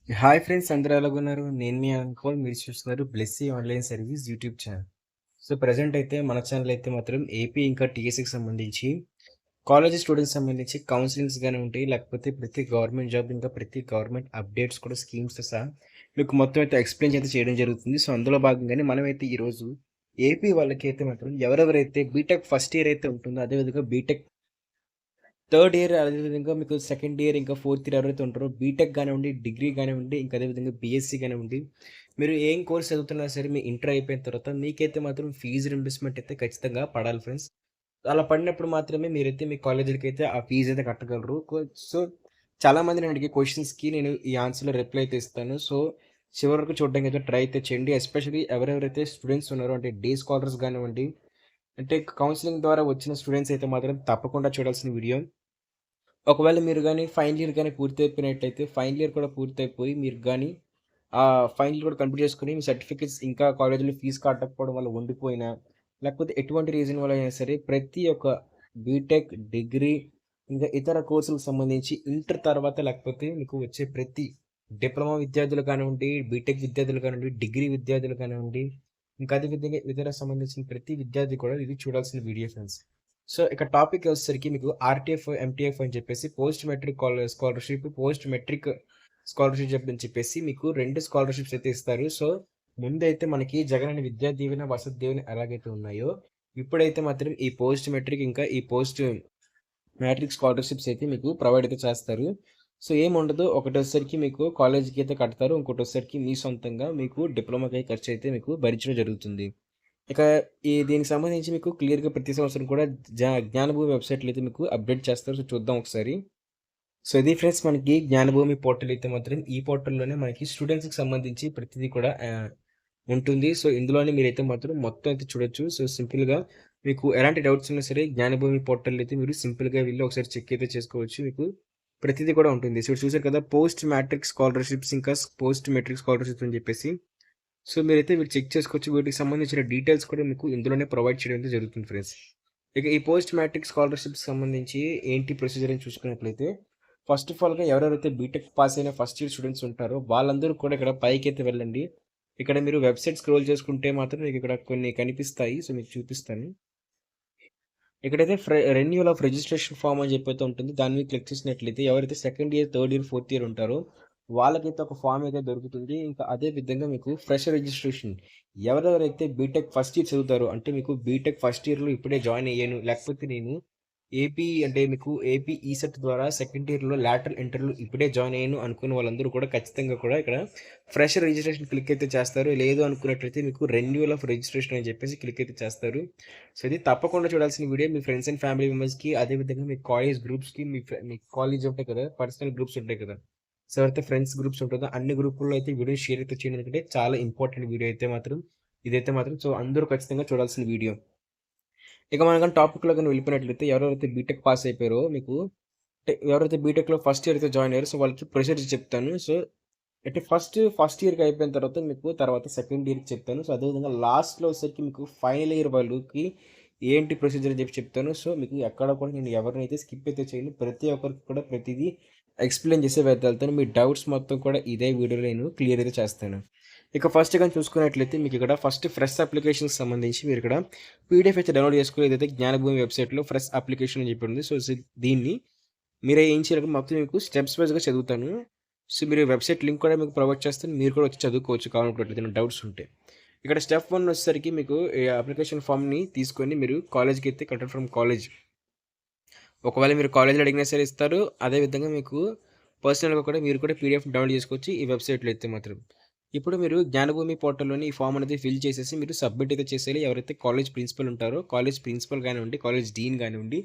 Hi friends, అందరూ ఎలాగున్నారు? నేను మీ uncle. మీరు చూస్తున్నారు Blessy online service YouTube channel. So present అయితే మన ఛానల్ అయితే మాత్రం ఏపీ ఇంకా టీఎస్సీకి సంబంధించి కాలేజ్ స్టూడెంట్స్ సంబంధించి కౌన్సిలింగ్స్ గాని ఉంటాయి, లేకపోతే ప్రతి గవర్నమెంట్ జాబ్ ఇంకా ప్రతి గవర్నమెంట్ అప్డేట్స్ కూడా స్కీమ్స్‌తో సహా మీకు మొత్తం అయితే ఎక్స్‌ప్లెయిన్ అయితే చేయడం జరుగుతుంది. సో అందులో భాగంగానే మనమైతే ఈరోజు ఏపీ వాళ్ళకైతే మాత్రం ఎవరెవరైతే బీటెక్ ఫస్ట్ ఇయర్ అయితే ఉంటుందో, అదే విధంగా బీటెక్ థర్డ్ ఇయర్, అదేవిధంగా మీకు సెకండ్ ఇయర్ ఇంకా ఫోర్త్ ఇయర్ ఎవరైతే ఉంటారో బీటెక్ కానివ్వండి, డిగ్రీ కానివ్వండి, ఇంకా అదేవిధంగా బీఎస్సీ కానివ్వండి, మీరు ఏం కోర్స్ చదువుతున్నా సరే మీ ఇంటర్ అయిపోయిన తర్వాత మీకైతే మాత్రం ఫీజు రింబర్స్మెంట్ అయితే ఖచ్చితంగా పడాలి ఫ్రెండ్స్. అలా పడినప్పుడు మాత్రమే మీరైతే మీ కాలేజీలకి అయితే ఆ ఫీజు అయితే కట్టగలరు. సో చాలా మంది నన్ను అడిగే క్వశ్చన్స్కి నేను ఈ ఆన్సర్లో రిప్లై అయితే ఇస్తాను. సో చివరి వరకు చూడడానికి అయితే ట్రై అయితే చేయండి. ఎస్పెషల్లీ ఎవరెవరైతే స్టూడెంట్స్ ఉన్నారో, అంటే డే స్కాలర్స్ కానివ్వండి, అంటే కౌన్సిలింగ్ ద్వారా వచ్చిన స్టూడెంట్స్ అయితే మాత్రం తప్పకుండా చూడాల్సిన వీడియో. ఒకవేళ మీరు గాని ఫైనల్ ఇయర్ గాని పూర్తయిపోయినట్టయితే, ఫైనల్ ఇయర్ కూడా పూర్తయిపోయి మీరు గాని ఫైనల్ ఇయర్ కూడా కంప్లీట్ చేసుకొని మీ సర్టిఫికేట్స్ ఇంకా కాలేజీలో ఫీజు కట్టకపోవడం వల్ల ఉండిపోయినా, లేకపోతే ఎటువంటి రీజన్ వల్ల అయినా సరే ప్రతి ఒక్క బీటెక్, డిగ్రీ ఇంకా ఇతర కోర్సులకు సంబంధించి ఇంటర్ తర్వాత లేకపోతే మీకు వచ్చే ప్రతి డిప్లొమా విద్యార్థులు కానివ్వండి, బీటెక్ విద్యార్థులు కానివ్వండి, డిగ్రీ విద్యార్థులు కానివ్వండి, ఇంకా అదే విధంగా ఇతర సంబంధించిన ప్రతి విద్యార్థి కూడా ఇది చూడాల్సిన వీడియో ఫ్రెండ్స్. సో ఇక టాపిక్ వచ్చేసరికి మీకు ఆర్టీఎఫ్, ఎంటీఎఫ్ అని చెప్పేసి post matric scholarship, post matric scholarship అని చెప్పేసి మీకు 2 స్కాలర్‌షిప్స్ అయితే ఇస్తారు. సో ముందైతే మనకి జగనన్న విద్యా దీవెన, వసతి దీవెన ఎలాగైతే ఉన్నాయో, ఇప్పుడైతే మాత్రం ఈ పోస్ట్ మెట్రిక్ ఇంకా ఈ పోస్ట్ మ్యాట్రిక్ స్కాలర్‌షిప్స్ అయితే మీకు ప్రొవైడ్ అయితే చేస్తారు. సో ఏముండదు. ఒకటొచ్చేసరికి మీకు కాలేజీకి అయితే కడతారు. ఇంకోటొచ్చేసరికి మీ సొంతంగా మీకు డిప్లొమాకి ఖర్చయితే మీకు భరించడం జరుగుతుంది. ఇక దీనికి సంబంధించి మీకు క్లియర్‌గా ప్రతి సంవత్సరం కూడా జ్ఞానభూమి వెబ్‌సైట్‌లో అయితే మీకు అప్డేట్ చేస్తారు. సో చూద్దాం ఒకసారి. సో ఇది ఫ్రెండ్స్ మనకి జ్ఞానభూమి పోర్టల్ అయితే మాత్రం ఈ పోర్టల్‌లోనే మనకి స్టూడెంట్స్‌కి సంబంధించి ప్రతిదీ కూడా ఉంటుంది. సో ఇందులోనే మీరైతే మాత్రం మొత్తం అయితే చూడొచ్చు. సో సింపుల్‌గా మీకు ఎలాంటి డౌట్స్ ఉన్నా సరే జ్ఞానభూమి పోర్టల్ అయితే మీరు సింపుల్‌గా వెళ్లి ఒకసారి చెక్ అయితే చేసుకోవచ్చు. మీకు ప్రతిదీ కూడా ఉంటుంది. సో చూసారు కదా, పోస్ట్ మ్యాట్రిక్ స్కాలర్‌షిప్స్ ఇంకా పోస్ట్ మెట్రిక్ స్కాలర్‌షిప్స్ అని చెప్పేసి. సో మీరైతే వీటి చెక్ చేసుకోవచ్చు. వీటికి సంబంధించిన డీటెయిల్స్ కూడా మీకు ఇందులోనే ప్రొవైడ్ చేయడం అయితే జరుగుతుంది ఫ్రెండ్స్. ఇక ఈ పోస్ట్ మ్యాట్రిక్ స్కాలర్‌షిప్‌కి సంబంధించి ఏంటి ప్రొసీజర్ అని చూసుకున్నట్లయితే, ఫస్ట్ ఆఫ్ ఆల్‌గా ఎవరెవరైతే బీటెక్ పాస్ అయిన ఫస్ట్ ఇయర్ స్టూడెంట్స్ ఉంటారో వాళ్ళందరూ కూడా ఇక్కడ పైకైతే వెళ్ళండి. ఇక్కడ మీరు వెబ్‌సైట్ స్క్రోల్ చేసుకుంటే మాత్రం మీకు ఇక్కడ కొన్ని కనిపిస్తాయి. సో మీకు చూపిస్తాను. ఇక్కడైతే రెన్యూవల్ ఆఫ్ రిజిస్ట్రేషన్ ఫార్మ్ అని చెప్పైతే ఉంటుంది. దాని మీద క్లిక్ చేసినట్లయితే ఎవరైతే second year, third year, fourth year ఉంటారో వాళ్ళకైతే ఒక ఫామ్ అయితే దొరుకుతుంది. ఇంకా అదే విధంగా మీకు ఫ్రెషర్ రిజిస్ట్రేషన్ ఎవరెవరైతే బీటెక్ ఫస్ట్ ఇయర్ చదువుతారో, అంటే మీకు బీటెక్ ఫస్ట్ ఇయర్‌లో ఇప్పుడే జాయిన్ అయ్యాను, లేకపోతే నేను ఏపీ అంటే మీకు ఏపీ ఈసెట్ ద్వారా సెకండ్ ఇయర్‌లో లాటరల్ ఇంటర్‌లో ఇప్పుడే జాయిన్ అయ్యాను అనుకున్న వాళ్ళందరూ కూడా ఖచ్చితంగా కూడా ఇక్కడ ఫ్రెషర్ రిజిస్ట్రేషన్ క్లిక్ అయితే చేస్తారు. లేదు అనుకున్నట్లయితే మీకు రెన్యూవల్ ఆఫ్ రిజిస్ట్రేషన్ అని చెప్పేసి క్లిక్ అయితే చేస్తారు. సో ఇది తప్పకుండా చూడాల్సిన video. Me friends and family మెంబర్స్‌కి, అదే విధంగా మీ కాలేజ్ గ్రూప్స్‌కి, మీ కాలేజ్ ఉంటాయి కదా, పర్సనల్ గ్రూప్స్ ఉంటాయి కదా, సో ఎవరైతే ఫ్రెండ్స్ గ్రూప్స్ ఉంటుందో అన్ని గ్రూపుల్లో అయితే వీడియో షేర్ అయితే చేయండి. ఎందుకంటే చాలా ఇంపార్టెంట్ వీడియో అయితే మాత్రం ఇదైతే మాత్రం సో అందరూ ఖచ్చితంగా చూడాల్సిన వీడియో. ఇక మనం గాని టాపిక్‌లో గాని వెళ్ళిపోయినట్లయితే ఎవరెవరైతే బీటెక్ పాస్ అయిపోయారో మీకు, అంటే ఎవరైతే బీటెక్‌లో ఫస్ట్ ఇయర్ అయితే జాయిన్ అయ్యారో సో వాళ్ళకి ప్రొసీజర్ చెప్తాను. సో అంటే ఫస్ట్ ఇయర్‌కి అయిపోయిన తర్వాత మీకు తర్వాత సెకండ్ ఇయర్‌కి చెప్తాను. సో అదేవిధంగా లాస్ట్‌లో వచ్చేసరికి మీకు ఫైనల్ ఇయర్ వాళ్ళకి ఏంటి ప్రొసీజర్ అని చెప్పి చెప్తాను. సో మీకు ఎక్కడ కూడా నేను ఎవరినైతే స్కిప్ అయితే చేయను. ప్రతి ఒక్కరికి కూడా ప్రతిదీ ఎక్స్‌ప్లెయిన్ చేసే వెళ్తాను. మీ డౌట్స్ మొత్తం కూడా ఇదే వీడియోలో నేను క్లియర్ అయితే చేస్తాను. ఇక ఫస్ట్ గాని చూసుకున్నట్లయితే మీకు ఇక్కడ ఫస్ట్ ఫ్రెష్ అప్లికేషన్‌కి సంబంధించి మీరు ఇక్కడ పీడీఎఫ్ అయితే డౌన్‌లోడ్ చేసుకొని, ఏదైతే జ్ఞానభూమి వెబ్‌సైట్‌లో ఫ్రెష్ అప్లికేషన్ అని చెప్పి ఉంది. సో దీన్ని మీరు ఏం చేయాలంటే మొత్తం మీకు స్టెప్స్ వైస్‌గా చదువుతాను. సో మీరు వెబ్‌సైట్ లింక్ కూడా మీకు ప్రొవైడ్ చేస్తాను. మీరు కూడా వచ్చి చదువుకోవచ్చు కావాలనుకున్నట్లయితే ఏమైనా డౌట్స్ ఉంటే. ఇక్కడ స్టెప్ 1 వచ్చేసరికి మీకు ఈ అప్లికేషన్ ఫార్మ్‌ని తీసుకొని మీరు కాలేజ్‌కి అయితే కలెక్టెడ్ ఫ్రమ్ కాలేజ్. ఒకవేళ మీరు కాలేజ్‌లో అడిగినా సరే ఇస్తారు. అదే విధంగా మీకు పర్సనల్‌గా కూడా మీరు కూడా పీడీఎఫ్ డౌన్‌లోడ్ చేసుకోవచ్చు ఈ వెబ్‌సైట్‌లో అయితే మాత్రం. ఇప్పుడు మీరు జ్ఞానభూమి పోర్టల్‌లోని ఈ ఫార్మ్ అనేది ఫిల్ చేసేసి మీరు సబ్మిట్ అయితే చేసేయాలి. ఎవరైతే కాలేజ్ ప్రిన్సిపల్ ఉంటారో, కాలేజ్ ప్రిన్సిపల్ కానివ్వండి, కాలేజ్ డీన్ కానివ్వండి,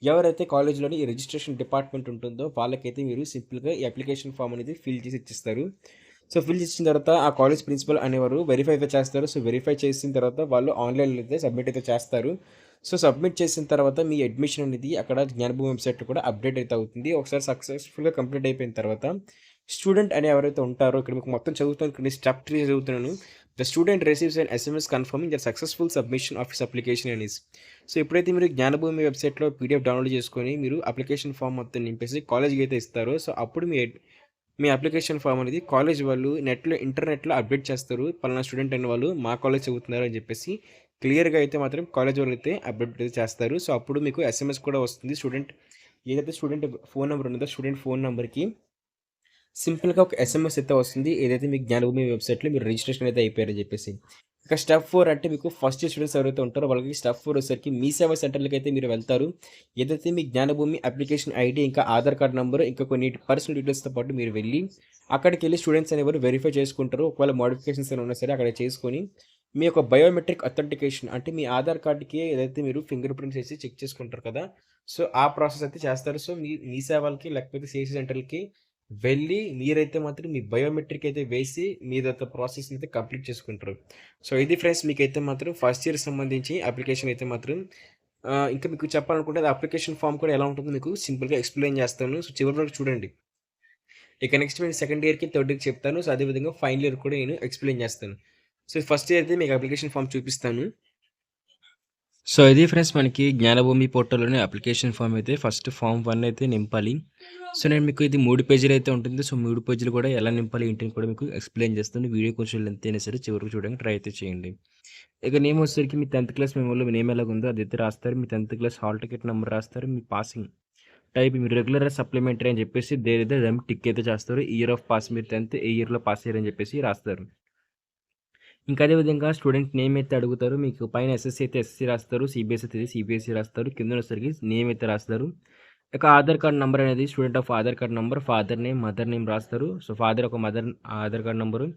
ఎవరైతే కాలేజ్‌లోని ఈ రిజిస్ట్రేషన్ డిపార్ట్మెంట్ ఉంటుందో వాళ్ళకైతే మీరు సింపుల్‌గా ఈ అప్లికేషన్ ఫార్మ్ అనేది ఫిల్ చేసి ఇచ్చేస్తారు. సో ఫిల్ చేసిన తర్వాత ఆ కాలేజ్ ప్రిన్సిపల్ అనేవారు వెరిఫై అయితే చేస్తారు. సో వెరిఫై చేసిన తర్వాత వాళ్ళు ఆన్‌లైన్‌లో అయితే సబ్మిట్ అయితే చేస్తారు. సో సబ్మిట్ చేసిన తర్వాత మీ అడ్మిషన్ అనేది అక్కడ జ్ఞానభూమి వెబ్‌సైట్‌లో కూడా అప్డేట్ అయితే అవుతుంది. ఒకసారి సక్సెస్‌ఫుల్‌గా కంప్లీట్ అయిపోయిన తర్వాత స్టూడెంట్ అని ఎవరైతే ఉంటారో, ఇక్కడ మీకు మొత్తం చదువుతాను, ఇక్కడ స్టెప్ 3 చదువుతున్నాను. The student receives an SMS confirming the successful submission of his application అనేసి. సో ఎప్పుడైతే మీరు జ్ఞానభూమి వెబ్‌సైట్‌లో పీడీఎఫ్ డౌన్‌లోడ్ చేసుకొని మీరు అప్లికేషన్ ఫార్మ్ మొత్తం నింపేసి కాలేజ్‌కి అయితే ఇస్తారో, సో అప్పుడు మీ అప్లికేషన్ ఫామ్ అనేది కాలేజ్ వాళ్ళు ఇంటర్నెట్‌లో అప్డేట్ చేస్తారు. పలానా స్టూడెంట్ అనే వాళ్ళు మా కాలేజ్ చదువుతున్నారు అని చెప్పేసి క్లియర్‌గా అయితే మాత్రం కాలేజ్ వాళ్ళైతే అప్డేట్ అయితే చేస్తారు. సో, అప్పుడు మీకు ఎస్ఎంఎస్ కూడా వస్తుంది. ఏదైతే స్టూడెంట్ ఫోన్ నంబర్ ఉన్నదో స్టూడెంట్ ఫోన్ నంబర్‌కి సింపుల్‌గా ఒక ఎస్ఎంఎస్ అయితే వస్తుంది. ఏదైతే మీ జ్ఞానభూమి వెబ్‌సైట్‌లో మీరు రిజిస్ట్రేషన్ అయితే అయిపోయారని చెప్పేసి. ఇక స్టెప్ 4 అంటే మీకు ఫస్ట్ ఇయర్ స్టూడెంట్స్ ఎవరైతే ఉంటారో వాళ్ళకి స్టెప్ 4 వచ్చేసరికి మీ సేవా సెంటర్‌లకైతే మీరు వెళ్తారు. ఏదైతే మీ జ్ఞానభూమి అప్లికేషన్ ఐడీ, ఇంకా ఆధార్ కార్డ్ నంబర్, ఇంకా కొన్ని పర్సనల్ డీటెయిల్స్‌తో పాటు మీరు వెళ్లి అక్కడికెళ్లి స్టూడెంట్స్ అనేవారు వెరిఫై చేసుకుంటారు. ఒకవేళ మోడిఫికేషన్స్ ఏమైనా ఉన్నా సరే అక్కడ చేసుకొని మీ యొక్క బయోమెట్రిక్ అథెంటికేషన్ అంటే మీ ఆధార్ కార్డ్‌కి ఏదైతే మీరు ఫింగర్ ప్రింట్స్ ఏసి చెక్ చేసుకుంటారు కదా! సో, ఆ ప్రాసెస్ అయితే చేస్తారు. సో, మీ సేవలకి లేకపోతే సీఎస్‌సీ సెంటర్‌లకి వెళ్ళి మీరైతే మాత్రం మీ బయోమెట్రిక్ అయితే వేసి మీదొక ప్రాసెస్‌ని అయితే కంప్లీట్ చేసుకుంటారు. సో, ఇది ఫ్రెండ్స్ మీకైతే మాత్రం ఫస్ట్ ఇయర్‌కి సంబంధించి అప్లికేషన్ అయితే మాత్రం ఇంకా మీకు చెప్పాలనుకుంటే అది అప్లికేషన్ ఫార్మ్ కూడా ఎలా ఉంటుందో మీకు సింపుల్‌గా ఎక్స్‌ప్లెయిన్ చేస్తాను. సో, చివరి వరకు చూడండి. ఇక నెక్స్ట్ నేను సెకండ్ ఇయర్‌కి, థర్డ్ ఇయర్‌కి చెప్తాను. సో, అదే విధంగా ఫైనల్ ఇయర్ కూడా నేను ఎక్స్‌ప్లెయిన్ చేస్తాను. సో, ఫస్ట్ ఇయర్ అయితే మీకు అప్లికేషన్ ఫార్మ్ చూపిస్తాను. సో, ఇది ఫ్రెండ్స్ మనకి జ్ఞానభూమి పోర్టల్‌లోని అప్లికేషన్ ఫామ్ అయితే ఫస్ట్ ఫామ్ 1 అయితే నింపాలి. సో, నేను మీకు ఇది 3 పేజీలు అయితే ఉంటుంది. సో, 3 పేజీలు కూడా ఎలా నింపాలి ఏంటి అని కూడా మీకు ఎక్స్‌ప్లెయిన్ చేస్తాను. వీడియో కొంచెం లెంత్ అయినా సరే చివరి వరకు చూడడానికి ట్రై అయితే చేయండి. ఇక నేమ్ వచ్చేసరికి మీ 10థ్ క్లాస్ మెమోలో మీ నేమ్ ఎలాగుందో అదైతే రాస్తారు. మీ 10థ్ క్లాస్ హాల్ టికెట్ నంబర్ రాస్తారు. మీ పాసింగ్ టైప్ మీరు రెగ్యులర్, సప్లిమెంటరీ అని చెప్పేసి దేనిదో దాన్ని టిక్ అయితే చేస్తారు. ఇయర్ ఆఫ్ పాస్ మీరు 10థ్ ఏ ఇయర్‌లో పాస్ అయ్యారని చెప్పేసి రాస్తారు. ఇంకా అదే విధంగా స్టూడెంట్ నేమ్ అయితే అడుగుతారు. మీకు పైన ఎస్ఎస్‌సి అయితే ఎస్ఎస్‌సి రాస్తారు. సిబిఎస్‌సి అయితే సిబిఎస్‌సి రాస్తారు. కిందనొచ్చేసరికి నేమ్ అయితే రాస్తారు. ఇక ఆధార్ కార్డ్ నంబర్ అనేది student of Aadhaar card number, father name, mother name రాస్తారు. సో, ఫాదర్ ఒక మదర్ ఆధార్ కార్డ్ నంబరు,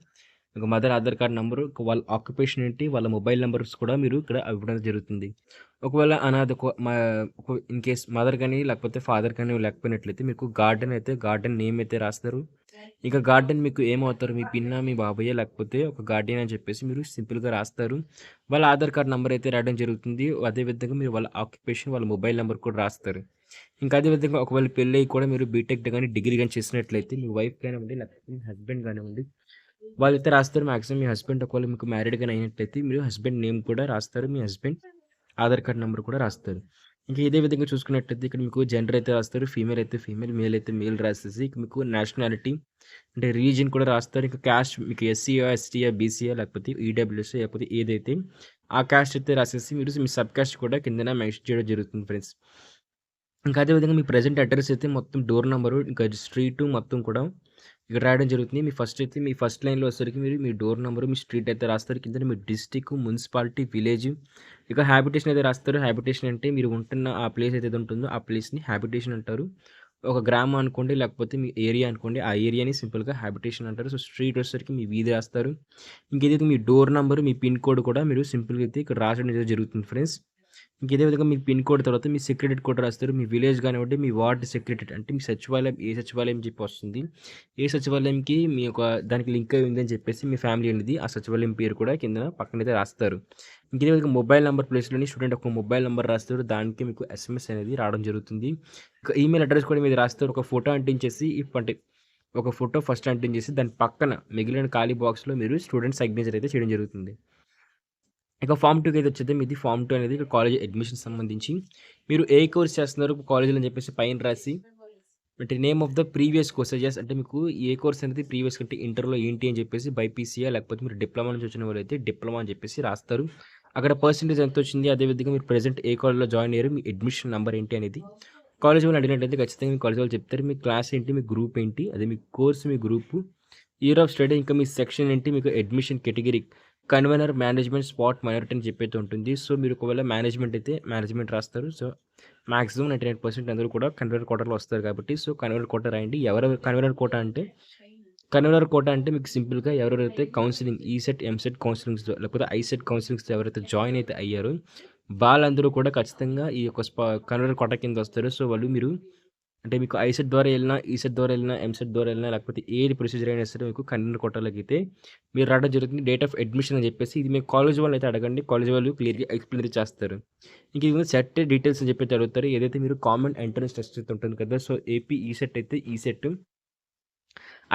ఒక మదర్ ఆధార్ కార్డ్ నంబరు, వాళ్ళ ఆక్యుపేషన్ ఏంటి, వాళ్ళ మొబైల్ నంబర్స్ కూడా మీరు ఇక్కడ ఇవ్వడం జరుగుతుంది. ఒకవేళ అనాథ కొ మా ఇన్ కేస్ మదర్ గాని, లేకపోతే ఫాదర్ గాని లేకపోయినట్లయితే మీకు గార్డెన్ నేమ్ అయితే రాస్తారు. ఇక గార్డెన్ మీకు ఏమవుతారు? మీ పిన్నా, మీ బాబాయా లేకపోతే ఒక గార్డియన్ అని చెప్పేసి మీరు సింపుల్‌గా రాస్తారు. వాళ్ళ ఆధార్ కార్డ్ నంబర్ అయితే రాయడం జరుగుతుంది. అదే విధంగా మీరు వాళ్ళ ఆక్యుపేషన్, వాళ్ళ మొబైల్ నంబర్ కూడా రాస్తారు. ఇంకా అదే విధంగా ఒకవేళ పెళ్ళయి కూడా మీరు బీటెక్ గాని, డిగ్రీ గాని చేసినట్లయితే మీ వైఫ్ కానివ్వండి, లేకపోతే మీ హస్బెండ్ గానివ్వండి, వాళ్ళైతే రాస్తారు. మాక్సిమం మీ హస్బెండ్ ఒకవేళ మీకు మ్యారీడ్ గాని అయినట్లయితే మీరు హస్బెండ్ నేమ్ కూడా రాస్తారు. మీ హస్బెండ్ ఆధార్ కార్డ్ నంబర్ కూడా రాస్తారు. ఇంకా ఇదే విధంగా చూసుకున్నట్లయితే ఇక్కడ మీకు జెండర్ అయితే రాస్తారు. ఫీమేల్ అయితే ఫీమేల్, మేల్ అయితే మేల్ రాసేసి ఇక మీకు నేషనాలిటీ అంటే రిలీజియన్ కూడా రాస్తారు. ఇంకా క్యాస్ట్ మీకు ఎస్సీయా, ఎస్టీయా, బీసీయా లేకపోతే ఈడబ్ల్యూఎస్ లేకపోతే ఏదైతే ఆ క్యాస్ట్ అయితే రాసేసి మీరు మీ సబ్ క్యాస్ట్ కూడా కిందన మెన్షన్ చేయడం జరుగుతుంది ఫ్రెండ్స్. ఇంకా అదే విధంగా మీ ప్రెజెంట్ అడ్రెస్ అయితే మొత్తం డోర్ నంబరు, ఇంకా స్ట్రీటు మొత్తం కూడా ఇక్కడ రాయడం జరుగుతుంది. మీ ఫస్ట్ లైన్‌లో వచ్చేసరికి మీరు మీ డోర్ నంబరు, మీ స్ట్రీట్ అయితే రాస్తారు. కిందన మీ డిస్ట్రిక్ట్, మున్సిపాలిటీ, విలేజ్ ఇక హ్యాబిటేషన్ అయితే రాస్తారు. హ్యాబిటేషన్ అంటే మీరు ఉంటున్న ఆ ప్లేస్ ఏదైతే ఉంటుందో ఆ ప్లేస్‌ని హ్యాబిటేషన్ అంటారు. ఒక గ్రామం అనుకోండి, లేకపోతే మీ ఏరియా అనుకోండి. ఆ ఏరియాని సింపుల్‌గా హ్యాబిటేషన్ అంటారు. సో, స్ట్రీట్ వచ్చేసరికి మీ వీధి రాస్తారు. ఇంకేదైతే మీ డోర్ నంబర్, మీ పిన్ కోడ్ కూడా మీరు సింపుల్‌గా అయితే ఇక్కడ రాసడం అయితే జరుగుతుంది ఫ్రెండ్స్. ఇంక ఇదే విధంగా మీ పిన్ కోడ్ తర్వాత మీ సెక్రెటరీ కోడ్ రాస్తారు. మీ విలేజ్ గానివ్వండి, మీ వార్డ్ సెక్రెటరీ అంటే మీ సచివాలయం ఏ సచివాలయం చెప్పి వస్తుంది. ఏ సచివాలయంకి మీ యొక్క దానికి లింక్ అయి ఉందని చెప్పేసి మీ ఫ్యామిలీ అనేది ఆ సచివాలయం పేరు కూడా కిందన పక్కనైతే రాస్తారు. ఇంక ఇదే విధంగా మొబైల్ నంబర్ ప్లేస్‌లోని స్టూడెంట్ ఒక మొబైల్ నంబర్ రాస్తారు. దానికి మీకు ఎస్ఎంఎస్ అనేది రావడం జరుగుతుంది. ఇక ఈమెయిల్ అడ్రెస్ కూడా మీద రాస్తారు. ఒక ఫోటో అంటించేసి అంటే ఒక ఫోటో ఫస్ట్ అంటించేసి దాని పక్కన మిగిలిన ఖాళీ బాక్స్‌లో మీరు స్టూడెంట్ సిగ్నేచర్ అయితే చేయడం జరుగుతుంది. ఇక ఫార్మ్ 2కి అయితే వచ్చేది మీది ఫార్మ్ 2 అనేది కాలేజ్ అడ్మిషన్ సంబంధించి మీరు ఏ కోర్స్ చేస్తున్నారు కాలేజ్‌లో అని చెప్పేసి పైన రాసి అంటే name of the previous courses అంటే మీకు ఏ కోర్స్ అనేది ప్రీవియస్ అంటే ఇంటర్‌లో ఏంటి అని చెప్పేసి బైపీసీయా లేకపోతే మీరు డిప్లొమా నుంచి వచ్చిన వాళ్ళైతే డిప్లొమా అని చెప్పేసి రాస్తారు. అక్కడ పర్సెంటేజ్ ఎంతొచ్చింది, అదే విధంగా మీరు ప్రెజెంట్ ఏ కాలేజ్‌లో జాయిన్ అయ్యారు, మీ అడ్మిషన్ నంబర్ ఏంటి అనేది కాలేజ్ వాళ్ళని అడిగినట్టయితే ఖచ్చితంగా మీ కాలేజ్ వాళ్ళు చెప్తారు. మీ క్లాస్ ఏంటి, మీ గ్రూప్ ఏంటి, అదే మీ కోర్స్, మీ గ్రూపు, ఇయర్ ఆఫ్ స్టడీ, ఇంకా మీ సెక్షన్ ఏంటి, మీకు admission category, convener, management, spot minority అని చెప్పైతే ఉంటుంది. సో, మీరు ఒకవేళ మేనేజ్మెంట్ అయితే మేనేజ్మెంట్ రాస్తారు. సో, మాక్సిమం 99% అందరూ కూడా కన్వీనర్ కోటాలో వస్తారు కాబట్టి సో, కన్వీనర్ కోటా రాయండి. కన్వీనర్ కోటా అంటే మీకు సింపుల్‌గా ఎవరెవరైతే కౌన్సెలింగ్ ఈసెట్, ఎంసెట్ కౌన్సెలింగ్స్‌లో లేకపోతే ఐసెట్ కౌన్సెలింగ్స్‌లో ఎవరైతే జాయిన్ అయితే అయ్యారో వాళ్ళందరూ కూడా ఖచ్చితంగా ఈ యొక్క కన్వీనర్ కోటా కింద వస్తారు. సో, మీరు అంటే మీకు ఐసెట్ ద్వారా ఎళ్ళినా, ఈసెట్ ద్వారా ఎళ్ళినా, ఎంసెట్ ద్వారా ఎళ్ళినా లేకపోతే ఏది ప్రొసీజర్ అయినా సరే మీకు కన్వీనర్ కోటాలోకైతే మీరు రావడం జరుగుతుంది. డేట్ ఆఫ్ అడ్మిషన్ అని చెప్పేసి ఇది మీ కాలేజ్ వాళ్ళనైతే అడగండి. కాలేజ్ వాళ్ళు క్లియర్‌గా ఎక్స్‌ప్లెయిన్ అయితే చేస్తారు. ఇంక ఇది సెట్ డీటెయిల్స్ అని చెప్పైతే అడుగుతారు. ఏదైతే మీరు కామన్ ఎంట్రన్స్ టెస్ట్ అయితే ఉంటుంది కదా! సో, ఏపీ ఈసెట్ అయితే ఈసెట్,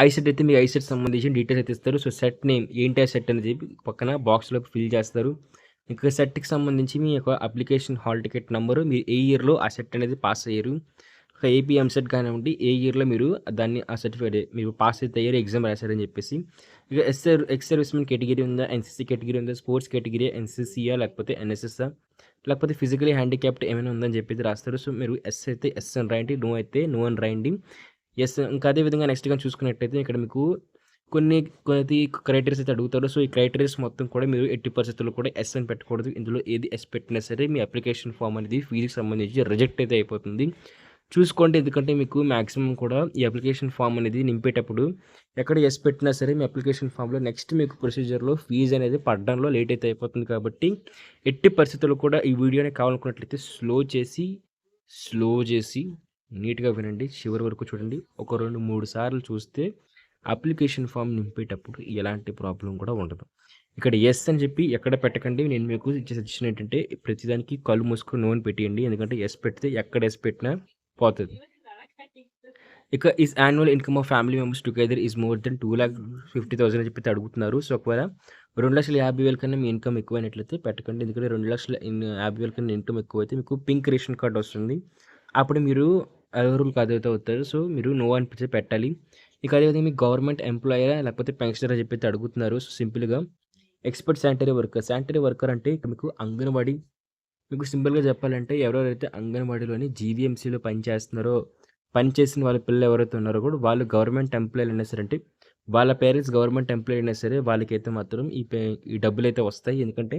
ఐసెట్ అయితే మీ ఐసెట్ సంబంధించిన డీటెయిల్స్ అయితే ఇస్తారు. సో, సెట్ నేమ్ ఏంటి ఆ సెట్ అనేది పక్కన బాక్స్‌లో ఫిల్ చేస్తారు. ఇంకా సెట్‌కి సంబంధించి మీ యొక్క అప్లికేషన్ హాల్ టికెట్ నంబరు, మీరు ఏ ఇయర్‌లో ఆ సెట్ అనేది పాస్ అయ్యారు. ఒక ఏపీ ఎంసెట్ కానివ్వండి, ఏ ఇయర్‌లో మీరు దాన్ని ఆ సర్టిఫికేట్ మీరు పాస్ అయితే అయ్యారు, ఎగ్జామ్ రాసారని చెప్పేసి. ఇక ఎక్స్ సర్వీస్‌మెన్ కేటగిరీ ఉందా, ఎన్‌సీసీ కేటగిరీ ఉందా, స్పోర్ట్స్ కేటగిరీ ఎన్‌సీసీయా లేకపోతే ఎన్‌ఎస్‌ఎస్సా, లేకపోతే ఫిజికల్లీ హ్యాండిక్యాప్డ్ ఏమైనా ఉందని చెప్పేసి రాస్తారు. సో, మీరు ఎస్ అయితే ఎస్ అని రాయండి. నో అయితే నో అని రాయండి. యెస్. ఇంకా అదే విధంగా నెక్స్ట్ గాని చూసుకున్నట్టయితే ఇక్కడ మీకు కొన్ని కొద్ది క్రైటీరియాస్ అయితే అడుగుతారు. సో, ఈ క్రైటీరియాస్ మొత్తం కూడా మీరు ఎట్టి పరిస్థితుల్లో కూడా యెస్ అని పెట్టకూడదు. ఇందులో ఏది యెస్ పెట్టినా సరే మీ అప్లికేషన్ ఫార్మ్ అనేది ఫీజ్‌కి సంబంధించి రిజెక్ట్ అయితే అయిపోతుంది. చూసుకోండి. ఎందుకంటే మీకు మాక్సిమం కూడా ఈ అప్లికేషన్ ఫార్మ్ అనేది నింపేటప్పుడు ఎక్కడ యెస్ పెట్టినా సరే మీ అప్లికేషన్ ఫార్మ్‌లో నెక్స్ట్ మీకు ప్రొసీజర్‌లో ఫీజ్ అనేది పడడంలో లేట్ అయితే అయిపోతుంది కాబట్టి ఎట్టి పరిస్థితుల్లో కూడా ఈ వీడియోని కావాలనుకున్నట్లయితే స్లో చేసి నీట్‌గా వినండి. చివరి వరకు చూడండి. ఒక 2, 3 సార్లు చూస్తే అప్లికేషన్ ఫార్మ్ నింపేటప్పుడు ఎలాంటి ప్రాబ్లమ్ కూడా ఉండదు. ఇక్కడ యెస్ అని చెప్పి ఎక్కడ పెట్టకండి. నేను మీకు ఇచ్చే సజెషన్ ఏంటంటే ప్రతిదానికి కళ్ళు మూసుకొని నో అని పెట్టేయండి. ఎందుకంటే యెస్ పెడితే ఎక్కడ యెస్ పెట్టినా పోతది. ఇక is annual income of family members together is more than 2,50,000 అని చెప్పి అడుగుతున్నారు. సో, ఒకవేళ 2,50,000 కన్నా మీ ఇన్‌కమ్ ఎక్కువైనట్లయితే పెట్టకండి. ఎందుకంటే 2,50,000 కన్నా ఇన్‌కమ్ ఎక్కువైతే మీకు పింక్ రేషన్ కార్డ్ వస్తుంది. అప్పుడు మీరు అర్హులు కాదైతే అవుతారు. సో, మీరు నో అనిపించి పెట్టాలి. ఇక అదేవిధంగా మీకు గవర్నమెంట్ ఎంప్లాయరా లేకపోతే పెన్షనరా అని చెప్పి అడుగుతున్నారు. సో, సింపుల్‌గా expert sanitary worker. Sanitary worker అంటే ఇక మీకు అంగన్‌వాడీ మీకు సింపుల్‌గా చెప్పాలంటే ఎవరెవరైతే అంగన్‌వాడీలోని జీవీఎంసీలో పనిచేస్తున్నారో, పనిచేసిన వాళ్ళ పిల్లలు ఎవరైతే ఉన్నారో కూడా వాళ్ళు గవర్నమెంట్ ఎంప్లాయీలు అయినా సరే అంటే వాళ్ళ పేరెంట్స్ గవర్నమెంట్ ఎంప్లాయీ అయినా సరే వాళ్ళకైతే మాత్రం ఈ డబ్బులైతే వస్తాయి. ఎందుకంటే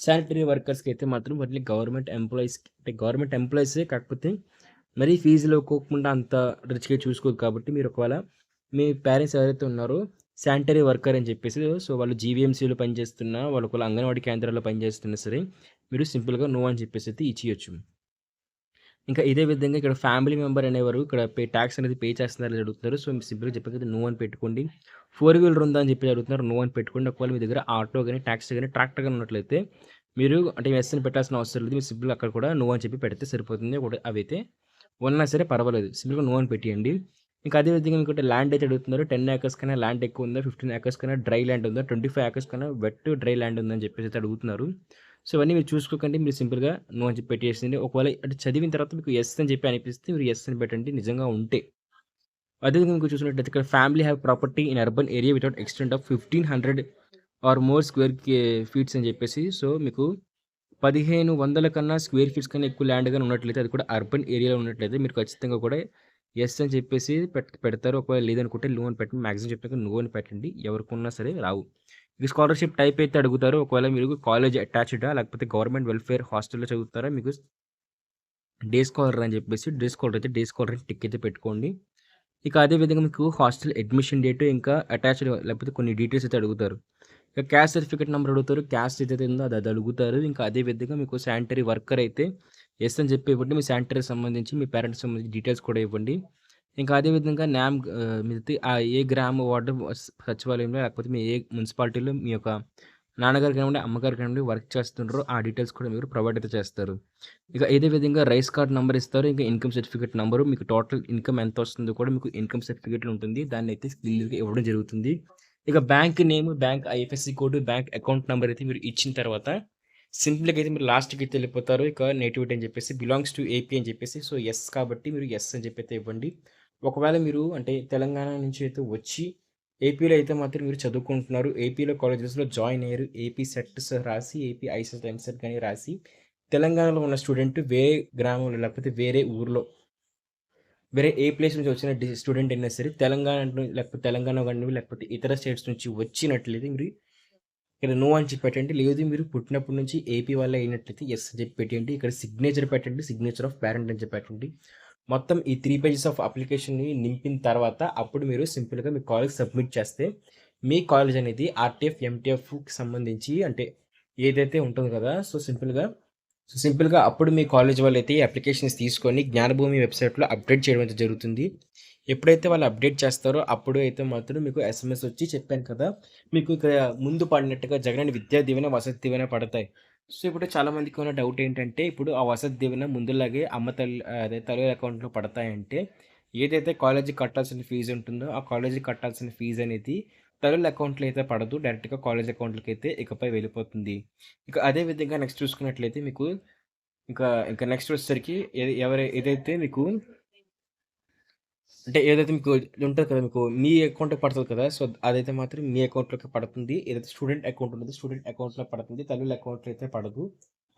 శానిటరీ వర్కర్స్‌కైతే మాత్రం వాటిని గవర్నమెంట్ ఎంప్లాయీస్‌కి అంటే గవర్నమెంట్ ఎంప్లాయీసే కాకపోతే మరీ ఫీజులు కోకుండా అంత రిచ్‌గా చూసుకోదు కాబట్టి మీరు ఒకవేళ మీ పేరెంట్స్ ఎవరైతే ఉన్నారో శానిటరీ వర్కర్ అని చెప్పేసి సో వాళ్ళు జీవీఎంసీలో పనిచేస్తున్నా వాళ్ళు ఒకవేళ అంగన్వాడీ కేంద్రాల్లో పనిచేస్తున్నా సరే మీరు సింపుల్‌గా నో అని చెప్పేసి అయితే ఇచ్చేయొచ్చు. ఇంకా ఇదే విధంగా ఇక్కడ ఫ్యామిలీ మెంబర్ అనేవారు ఇక్కడ టాక్స్ అనేది పే చేస్తున్నారని అడుగుతున్నారు. సో, మీరు సింపుల్‌గా చెప్పాను కదా! నో అని పెట్టుకోండి. ఫోర్ వీలర్ ఉందా అని చెప్పి అడుగుతున్నారు. నో అని పెట్టుకోండి. ఒకవేళ మీ దగ్గర ఆటో గాని, టాక్సీ గాని, ట్రాక్టర్ గాని ఉన్నట్లయితే మీరు అంటే ఎస్ అని పెట్టాల్సిన అవసరం లేదు. మీరు సింపుల్‌గా అక్కడ కూడా నో అని చెప్పి పెడితే సరిపోతుంది. అవైతే ఉన్నా సరే పర్వాలేదు. సింపుల్‌గా నో అని పెట్టేయండి. ఇంకా అదే విధంగా ఇంకోటి ల్యాండ్ అయితే అడుగుతున్నారు. 10 ఏకర్స్ కన్నా ల్యాండ్ ఎక్కువ ఉందా? 15 ఏకర్స్ కన్నా డ్రై ల్యాండ్ ఉందా? 25 ఏకర్స్ కన్నా వెట్ డ్రై ల్యాండ్ ఉందని చెప్పేసి అయితే అడుగుతున్నారు. సో, ఇవన్నీ మీరు చూసుకోకండి. మీరు సింపుల్‌గా నో అని చెప్పి పెట్టేసేయండి. ఒకవేళ అంటే చదివిన తర్వాత మీకు యెస్ అని చెప్పి అనిపిస్తే మీరు యెస్ అని పెట్టండి నిజంగా ఉంటే. అదేవిధంగా మీకు చూసినట్టయితే ఇక్కడ family have property in urban area without extent of 1500 or more square feets అని చెప్పేసి. సో, మీకు 1500 కన్నా స్క్వేర్ ఫీట్స్ కన్నా ఎక్కువ ల్యాండ్ గాని ఉన్నట్లయితే అది కూడా అర్బన్ ఏరియాలో ఉన్నట్లయితే మీరు ఖచ్చితంగా కూడా యెస్ అని చెప్పేసి పెడతారు. ఒకవేళ లేదనుకుంటే నో అని పెట్టండి. మాక్సిమం చెప్తాను నో అని పెట్టండి. ఎవరికున్నా సరే రావు. ఈ స్కాలర్‌షిప్ టైప్ అయితే అడుగుతారు. ఒకవేళ మీరు కాలేజ్ అటాచ్‌డా లేకపోతే గవర్నమెంట్ వెల్ఫేర్ హాస్టల్‌లో చదువుతారా? మీకు డే స్కాలర్ అని చెప్పేసి డే స్కాలర్ అయితే డే స్కాలర్ అని టిక్ అయితే పెట్టుకోండి. ఇక అదే విధంగా మీకు హాస్టల్ అడ్మిషన్ డేట్ ఇంకా అటాచ్డ్ లేకపోతే కొన్ని డీటెయిల్స్ అయితే అడుగుతారు. ఇక క్యాస్ట్ సర్టిఫికేట్ నంబర్ అడుగుతారు. క్యాస్ట్ ఏదైతే ఉందో అది అది అడుగుతారు. ఇంకా అదే విధంగా మీకు శానిటరీ వర్కర్ అయితే యెస్ అని చెప్పి ఇవ్వండి. మీ శానిటరీకి సంబంధించి మీ పేరెంట్స్‌కి సంబంధించి డీటెయిల్స్ కూడా ఇవ్వండి. ఇంకా అదే విధంగా మీది ఏ గ్రామ వార్డు సచివాలయంలో లేకపోతే మీ ఏ మున్సిపాలిటీలో మీ యొక్క నాన్నగారు కానివ్వండి, అమ్మగారు కానివ్వండి వర్క్ చేస్తుండ్రో ఆ డీటెయిల్స్ కూడా మీరు ప్రొవైడ్ అయితే చేస్తారు. ఇక ఇదే విధంగా రైస్ కార్డ్ నంబర్ ఇస్తారు. ఇంకా ఇన్‌కమ్ సర్టిఫికేట్ నంబరు మీకు టోటల్ ఇన్‌కమ్ ఎంత వస్తుందో కూడా మీకు ఇన్‌కమ్ సర్టిఫికేట్‌లో ఉంటుంది. దాన్నైతే క్లియర్‌గా ఇవ్వడం జరుగుతుంది. ఇక bank name, bank IFSC code, bank account number అయితే మీరు ఇచ్చిన తర్వాత సింపుల్‌గా అయితే మీరు లాస్ట్‌కి అయితే వెళ్ళిపోతారు. ఇక నేటివిటీ అని చెప్పేసి బిలాంగ్స్ టు ఏపీ అని చెప్పేసి సో, యెస్ కాబట్టి మీరు యెస్ అని చెప్పి అయితే ఇవ్వండి. ఒకవేళ మీరు అంటే తెలంగాణ నుంచి అయితే వచ్చి ఏపీలో అయితే మాత్రం మీరు చదువుకుంటున్నారు. ఏపీలో కాలేజెస్‌లో జాయిన్ అయ్యారు. ఏపీ సెట్స్ రాసి, ఏపీ ఐసెట్, ఎంసెట్ గాని రాసి తెలంగాణలో ఉన్న స్టూడెంట్ వేరే గ్రామంలో లేకపోతే వేరే ఊర్లో వేరే ఏ ప్లేస్ నుంచి వచ్చిన స్టూడెంట్ అయినా సరే లేకపోతే తెలంగాణ గాని లేకపోతే ఇతర స్టేట్స్ నుంచి వచ్చినట్లయితే మీరు ఇక్కడ నో అని చెప్పి పెట్టండి. లేదు మీరు పుట్టినప్పటి నుంచి ఏపీ వాళ్ళే అయినట్లయితే యెస్ అని చెప్పి పెట్టేయండి. ఇక్కడ సిగ్నేచర్ పెట్టండి. సిగ్నేచర్ ఆఫ్ పేరెంట్ అని చెప్పి పెట్టండి. మొత్తం ఈ 3 పేజెస్ ఆఫ్ అప్లికేషన్‌ని నింపిన తర్వాత అప్పుడు మీరు సింపుల్‌గా మీ కాలేజ్‌కి సబ్మిట్ చేస్తే మీ కాలేజ్ అనేది ఆర్‌టిఎఫ్, ఎంటీఎఫ్‌కి సంబంధించి అంటే ఏదైతే ఉంటుందో కదా! సో, సింపుల్‌గా అప్పుడు మీ కాలేజ్ వాళ్ళైతే ఈ అప్లికేషన్స్ తీసుకొని జ్ఞానభూమి వెబ్‌సైట్‌లో అప్డేట్ చేయడం అయితే జరుగుతుంది. ఎప్పుడైతే వాళ్ళు అప్డేట్ చేస్తారో అప్పుడు అయితే మాత్రం మీకు ఎస్ఎంఎస్ వచ్చి చెప్పాను కదా! మీకు ఇక్కడ ముందు పడినట్టుగా జగనన్న విద్యా దీవెన, వసతి దీవెన పడతాయి. సో, ఇప్పుడు చాలామందికి ఉన్న డౌట్ ఏంటంటే ఇప్పుడు ఆ వసతి దీవెన ముందులాగే అదే తల్లుల అకౌంట్‌లో పడతాయంటే ఏదైతే కాలేజీకి కట్టాల్సిన ఫీజు ఉంటుందో ఆ కాలేజీకి కట్టాల్సిన ఫీజు అనేది తల్లుల అకౌంట్‌లో అయితే పడదు. డైరెక్ట్‌గా కాలేజ్ అకౌంట్‌లకైతే ఇకపై వెళ్ళిపోతుంది. ఇక అదే విధంగా నెక్స్ట్ చూసుకున్నట్లయితే మీకు ఇంకా నెక్స్ట్ వచ్చేసరికి ఏదైతే మీకు అంటే ఏదైతే మీకు ఉంటది కదా! మీకు మీ అకౌంట్‌కి పడతది కదా! సో, అదైతే మాత్రం మీ అకౌంట్‌లోకి పడుతుంది. ఏదైతే స్టూడెంట్ అకౌంట్ ఉంటదో స్టూడెంట్ అకౌంట్‌లో పడుతుంది. తల్లుల అకౌంట్‌లో అయితే పడదు.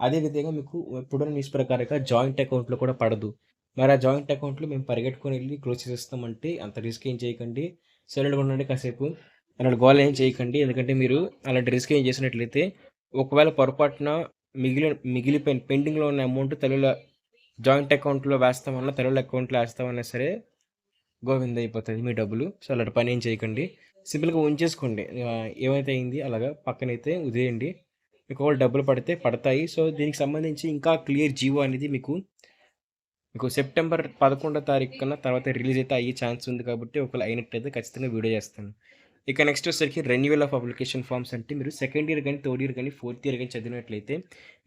అదే విధంగా మీకు ఇప్పుడున్న న్యూస్ ప్రకారంగా జాయింట్ అకౌంట్‌లో కూడా పడదు. మరి ఆ జాయింట్ అకౌంట్‌లో మేము పరిగెట్టుకొని ఎళ్లి క్లోజ్ చేసేస్తామంటే అంత రిస్క్ ఏం చేయకండి. సైలెంట్‌గా ఉండండి కాసేపు. అలాంటి గోల ఏం చేయకండి. ఎందుకంటే మీరు అలాంటి రిస్క్ ఏం చేసినట్లయితే ఒకవేళ పొరపాటున మిగిలిపోయిన పెండింగ్‌లో ఉన్న అమౌంట్ తల్లుల జాయింట్ అకౌంట్‌లో వేస్తామన్నా, తల్లుల అకౌంట్‌లో ఏస్తామన్నా సరే గోవిందయిపోతది మీ డబ్బులు. సో, అలాంటి పనేం చేయకండి. సింపుల్‌గా ఉంచేసుకోండి. ఏమైతే అయింది అలాగా పక్కనైతే వదిలేయండి. మీకు ఒకవేళ డబ్బులు పడితే పడతాయి. సో, దీనికి సంబంధించి ఇంకా క్లియర్ జీవో అనేది మీకు సెప్టెంబర్ 11 తారీఖు కన్నా తర్వాత రిలీజ్ అయితే అయ్యే ఛాన్స్ ఉంది కాబట్టి ఒకవేళ అయినట్టయితే ఖచ్చితంగా వీడియో చేస్తాను. ఇక నెక్స్ట్ వచ్చేసరికి రెన్యువల్ ఆఫ్ అప్లికేషన్ ఫార్మ్స్ అంటే మీరు సెకండ్ ఇయర్ గాని, థర్డ్ ఇయర్ గాని, ఫోర్త్ ఇయర్ గాని చదివినట్లయితే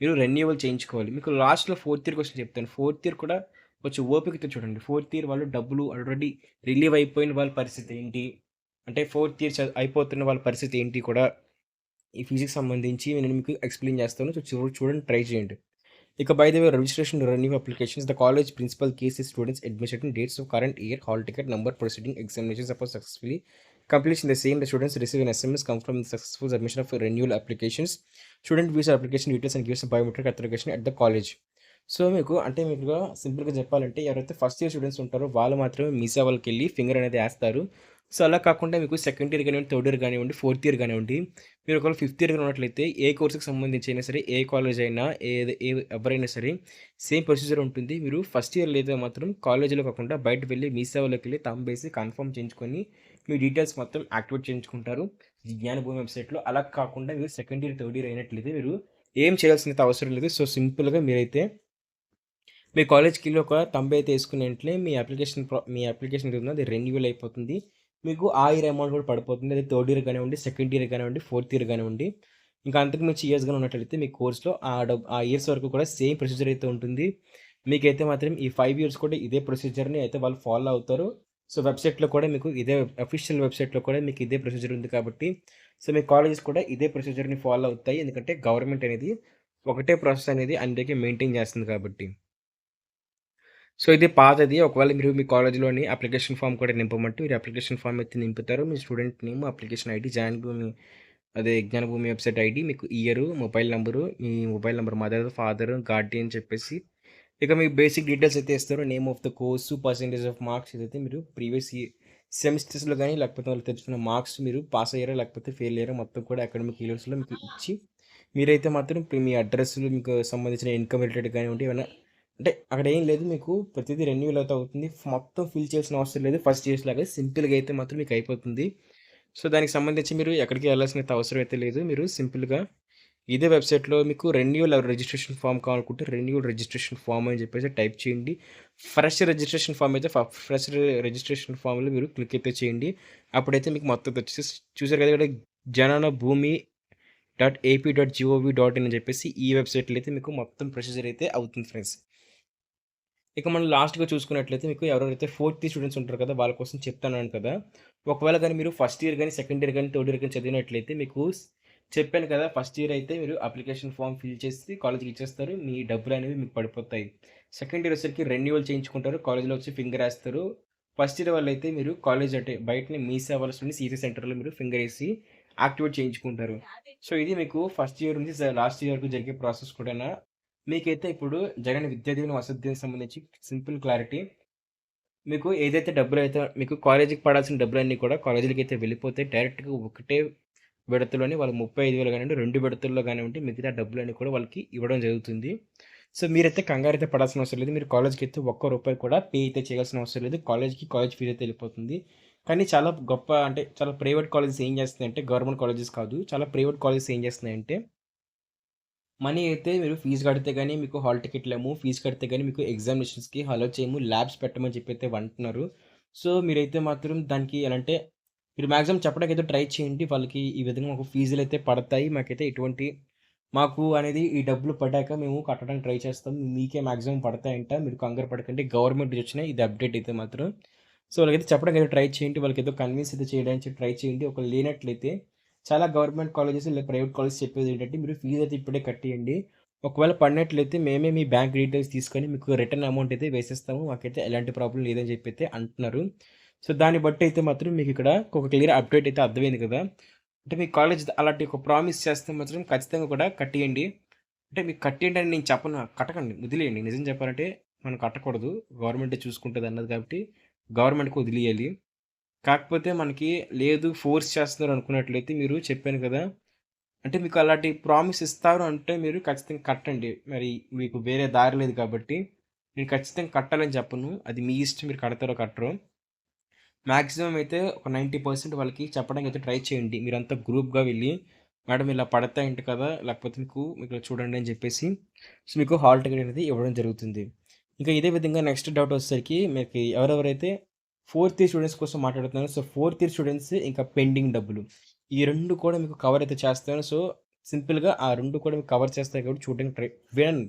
మీరు రెన్యువల్ చేయించుకోవాలి. మీకు లాస్ట్‌లో ఫోర్త్ ఇయర్ క్వెషన్ చెప్తాను. ఫోర్త్ ఇయర్ కూడా కొంచెం ఓపికతో చూడండి. ఫోర్త్ ఇయర్ వాళ్ళు డబ్బులు ఆల్రెడీ రిలీవ్ అయిపోయిన వాళ్ళ పరిస్థితి ఏంటి? అంటే ఫోర్త్ ఇయర్ అయిపోతున్న వాళ్ళ పరిస్థితి ఏంటి కూడా ఈ ఫీజుకి సంబంధించి నేను మీకు ఎక్స్‌ప్లెయిన్ చేస్తాను. సో, చూడండి ట్రై చేయండి. ఇక by the way registration renew applications the college principal case students admission dates of current year hall ticket number proceeding examination suppose successfully completion the same the students receive an SMS come from the successful submission of renewal applications student views application details and gives a biometric authentication at the college. So మీకు అంటే మీకుగా సింపుల్‌గా చెప్పాలంటే ఎవరైతే first year students ఉంటారో వాళ్ళు మాత్రమే మీ సేవలకెళ్ళి finger అనేది ఏస్తారు. సో, అలా కాకుండా మీకు సెకండ్ ఇయర్ గానివ్వండి, థర్డ్ ఇయర్ గానివ్వండి, ఫోర్త్ ఇయర్ గానివ్వండి, మీరు ఒకవేళ ఫిఫ్త్ ఇయర్ ఉన్నట్లయితే ఏ కోర్స్‌కి సంబంధించి అయినా సరే, ఏ కాలేజ్ అయినా, ఎవరైనా సరే సేమ్ ప్రొసీజర్ ఉంటుంది. మీరు ఫస్ట్ ఇయర్‌లో అయితే మాత్రం కాలేజీలో కాకుండా బయట వెళ్లి మీ సేవలోకెళ్ళి థంబేసి కన్ఫర్మ్ చేయించుకొని, మీ డీటెయిల్స్ మొత్తం యాక్టివేట్ చేయించుకుంటారు. ఈ జ్ఞానభూమి వెబ్‌సైట్‌లో. అలా కాకుండా మీరు సెకండ్ ఇయర్, థర్డ్ ఇయర్ అయినట్లయితే మీరు ఏం చేయాల్సినంత అవసరం లేదు. సో, సింపుల్‌గా మీరైతే మీ కాలేజ్‌కెళ్ళి ఒక థంబ్ అయితే ఏసుకున్న వెంటనే మీ అప్లికేషన్ ఏదైతే ఉందో అది రెన్యువల్ అయిపోతుంది. మీకు ఆ ఇయర్ అమౌంట్ కూడా పడిపోతుంది. అది థర్డ్ ఇయర్ కానివ్వండి, సెకండ్ ఇయర్ కానివ్వండి, ఫోర్త్ ఇయర్ కానివ్వండి. ఇంకా అంతకు మించి ఇయర్స్ గాని ఉన్నట్లయితే మీ కోర్స్‌లో ఆ ఇయర్స్ వరకు కూడా సేమ్ ప్రొసీజర్ అయితే ఉంటుంది. మీకైతే మాత్రం ఈ 5 ఇయర్స్ కూడా ఇదే ప్రొసీజర్‌ని అయితే వాళ్ళు ఫాలో అవుతారు. సో, వెబ్‌సైట్‌లో కూడా మీకు ఇదే అఫీషియల్ వెబ్‌సైట్‌లో కూడా మీకు ఇదే ప్రొసీజర్ ఉంది కాబట్టి, సో, మీ కాలేజెస్ కూడా ఇదే ప్రొసీజర్‌ని ఫాలో అవుతాయి. ఎందుకంటే గవర్నమెంట్ అనేది ఒకటే ప్రాసెస్ అనేది అందరికి మెయింటైన్ చేస్తుంది కాబట్టి. సో, ఇది పాతది. ఒకవేళ మీరు మీ కాలేజ్‌లోని అప్లికేషన్ ఫార్మ్ కూడా నింపమంటే, మీరు అప్లికేషన్ ఫార్మ్ అయితే నింపుతారు. మీ student name, application ID, Jnanabhumi website ID, మీకు ఇయరు, మొబైల్ నంబరు, మీ mobile number mother, father, guardian చెప్పేసి, ఇక మీ బేసిక్ డీటెయిల్స్ అయితే ఇస్తారు. Name of the course, percentage of marks ఇదైతే మీరు ప్రీవియస్ సెమిస్టర్స్‌లో గాని, లేకపోతే వాళ్ళు తెచ్చుకున్న మార్క్స్ మీరు పాస్ అయ్యారా, లేకపోతే ఫెయిల్ అయ్యారా మొత్తం కూడా అకాడమిక్ ఇయర్స్‌లో మీకు ఇచ్చి, మీరైతే మాత్రం మీ అడ్రెస్‌లు, మీకు సంబంధించిన ఇన్‌కమ్ రిలేటెడ్ కానివ్వండి, ఏమైనా అంటే అక్కడ ఏం లేదు. మీకు ప్రతిదీ రెన్యువల్ అయితే అవుతుంది. మొత్తం ఫిల్ చేయాల్సిన అవసరం లేదు. ఫస్ట్ ఇయర్స్ లాగా సింపుల్‌గా అయితే మాత్రం మీకు అయిపోతుంది. సో, దానికి సంబంధించి మీరు ఎక్కడికి వెళ్ళాల్సినంత అవసరం అయితే లేదు. మీరు సింపుల్‌గా ఇదే వెబ్‌సైట్‌లో మీకు రెన్యువల్ రిజిస్ట్రేషన్ ఫార్మ్ కావాలనుకుంటే రెన్యువల్ రిజిస్ట్రేషన్ ఫార్మ్ అని చెప్పేసి టైప్ చేయండి. ఫ్రెష్ రిజిస్ట్రేషన్ ఫార్మ్ అయితే ఫ్రెష్ రిజిస్ట్రేషన్ ఫార్మ్‌లో మీరు క్లిక్ అయితే చేయండి. అప్పుడైతే మీకు మొత్తం వచ్చేసి చూసారు కదా! ఇక్కడ జనన భూమి .ఏపీ.జీఓవీ.ఇన్ అని చెప్పేసి ఈ వెబ్‌సైట్‌లో అయితే మీకు మొత్తం ప్రొసీజర్ అయితే అవుతుంది ఫ్రెండ్స్. ఇక మనం లాస్ట్‌గా చూసుకున్నట్లయితే మీకు ఎవరెవరైతే ఫోర్త్ ఇయర్ స్టూడెంట్స్ ఉంటారో కదా! వాళ్ళ కోసం చెప్తానన్నాను కదా! ఒకవేళ గాని మీరు ఫస్ట్ ఇయర్ గాని, సెకండ్ ఇయర్ గాని, థర్డ్ ఇయర్ గాని చదివినట్లయితే మీకు చెప్పాను కదా! ఫస్ట్ ఇయర్ అయితే మీరు అప్లికేషన్ ఫార్మ్ ఫిల్ చేసి కాలేజ్‌కి ఇచ్చేస్తారు. మీ డబ్బులనేవి మీకు పడిపోతాయి. సెకండ్ ఇయర్ వచ్చేసరికి రెన్యువల్ చేయించుకుంటారు. కాలేజ్‌లో వచ్చి ఫింగర్ ఏస్తారు. ఫస్ట్ ఇయర్ వాళ్ళైతే మీరు కాలేజ్ అంటే బయటనే మీ సేవలలోని సీసీ సెంటర్‌లో మీరు ఫింగర్ ఏసి యాక్టివేట్ చేయించుకుంటారు. సో, ఇది మీకు ఫస్ట్ ఇయర్ నుంచి లాస్ట్ ఇయర్ వరకు జరిగే ప్రాసెస్ కూడానా మీకైతే ఇప్పుడు జగన్ విద్యా దీవెన వసతి దీవెనకి సంబంధించి సింపుల్ క్లారిటీ. మీకు ఏదైతే డబ్బులైతే మీకు కాలేజీకి పడాల్సిన డబ్బులన్నీ కూడా కాలేజీలకైతే వెళ్ళిపోతాయి. డైరెక్ట్‌గా ఒకటే విడతలోని వాళ్ళు 35,000 కానివ్వండి, 2 విడతల్లో కానివ్వండి, మిగతా డబ్బులన్నీ కూడా వాళ్ళకి ఇవ్వడం జరుగుతుంది. సో, మీరైతే కంగారైతే పడాల్సిన అవసరం లేదు. మీరు కాలేజీకైతే ఒక్క రూపాయి కూడా పే అయితే చేయాల్సిన అవసరం లేదు. కాలేజ్ ఫీజ్ అయితే వెళ్ళిపోతుంది. కానీ చాలా గొప్ప అంటే చాలా ప్రైవేట్ కాలేజెస్ ఏం చేస్తున్నాయంటే గవర్నమెంట్ కాలేజెస్ కాదు. చాలా ప్రైవేట్ కాలేజెస్ ఏం చేస్తున్నాయంటే మనీ అయితే మీరు ఫీజు కడితే గాని మీకు హాల్ టికెట్‌లేమో, ఫీజు కడితే గాని మీకు ఎగ్జామినేషన్స్‌కి అలో చేయము. ల్యాబ్స్ పెట్టమని చెప్పైతే అంటున్నారు. సో, మీరైతే మాత్రం దానికి ఎలా అంటే మీరు మాక్సిమం చెప్పడానికైతే ట్రై చేయండి. వాళ్ళకి ఈ విధంగా మాకు ఫీజులైతే పడతాయి. మాకు అనేది ఈ డబ్బులు పడ్డాక మేము కట్టడానికి ట్రై చేస్తాం. మీకే మాక్సిమం పడతాయంట. మీరు కంగారు పడకండి. గవర్నమెంట్ నుంచి వచ్చిన ఇది అప్డేట్ అయితే మాత్రం. సో, వాళ్ళకైతే చెప్పడానికైతే ట్రై చేయండి. వాళ్ళకేదో కన్విన్స్ అయితే చేయడానికి ట్రై చేయండి. ఒకవేళ లేనట్లయితే చాలా గవర్నమెంట్ కాలేజెస్ లేదా ప్రైవేట్ కాలేజెస్ చెప్పేదేంటంటే మీరు ఫీజ్ అయితే ఇప్పుడే కట్టేయండి. ఒకవేళ పడినట్లయితే మేమే మీ బ్యాంక్ డీటెయిల్స్ తీసుకొని మీకు రిటర్న్ అమౌంట్ అయితే వేసేస్తాము. మాకైతే ఎలాంటి ప్రాబ్లమ్ లేదని చెప్పైతే అంటున్నారు. సో, దాన్ని బట్టి అయితే మాత్రం మీకిక్కడ ఒక క్లియర్ అప్డేట్ అయితే అర్థమైంది కదా! అంటే మీ కాలేజ్ అలాంటి ఒక ప్రామిస్ చేస్తే మాత్రం ఖచ్చితంగా కూడా కట్టేయండి. అంటే మీకు కట్టేయండి అని నేను చెప్పను. కట్టకండి. వదిలేయండి. నిజం చెప్పాలంటే మనం కట్టకూడదు. గవర్నమెంటే చూసుకుంటదన్నది కాబట్టి గవర్నమెంట్‌కి వదిలేయాలి. కాకపోతే మనకి లేదు ఫోర్స్ చేస్తున్నారు అనుకున్నట్లయితే మీరు చెప్పాను కదా! అంటే మీకు అలాంటి ప్రామిస్ ఇస్తారు అంటే మీరు ఖచ్చితంగా కట్టండి. మరి మీకు వేరే దారి లేదు కాబట్టి నేను ఖచ్చితంగా కట్టాలని చెప్పను. అది మీ ఇష్టం మీరు కడతారో కట్టరో. మాక్సిమం అయితే ఒక 90% వాళ్ళకి చెప్పడానికైతే ట్రై చేయండి. మీరంతా గ్రూప్‌గా వెళ్లి, మేడం ఇలా పడతాయంట కదా! లేకపోతే మీకు చూడండి అని చెప్పేసి, సో, మీకు హాల్ టికెట్ అనేది ఇవ్వడం జరుగుతుంది. ఇంకా ఇదే విధంగా నెక్స్ట్ డౌట్ వచ్చేసరికి మీకు ఎవరెవరైతే ఫోర్త్ ఇయర్ స్టూడెంట్స్ కోసం మాట్లాడుతున్నారో, సో, ఫోర్త్ ఇయర్ స్టూడెంట్స్ ఇంకా పెండింగ్ డబ్బులు. ఈ 2 కూడా మీకు కవర్ అయితే చేస్తాను. సో, సింపుల్‌గా ఆ 2 కూడా మీకు కవర్ చేస్తాయి కాబట్టి చూడడానికి వినండి.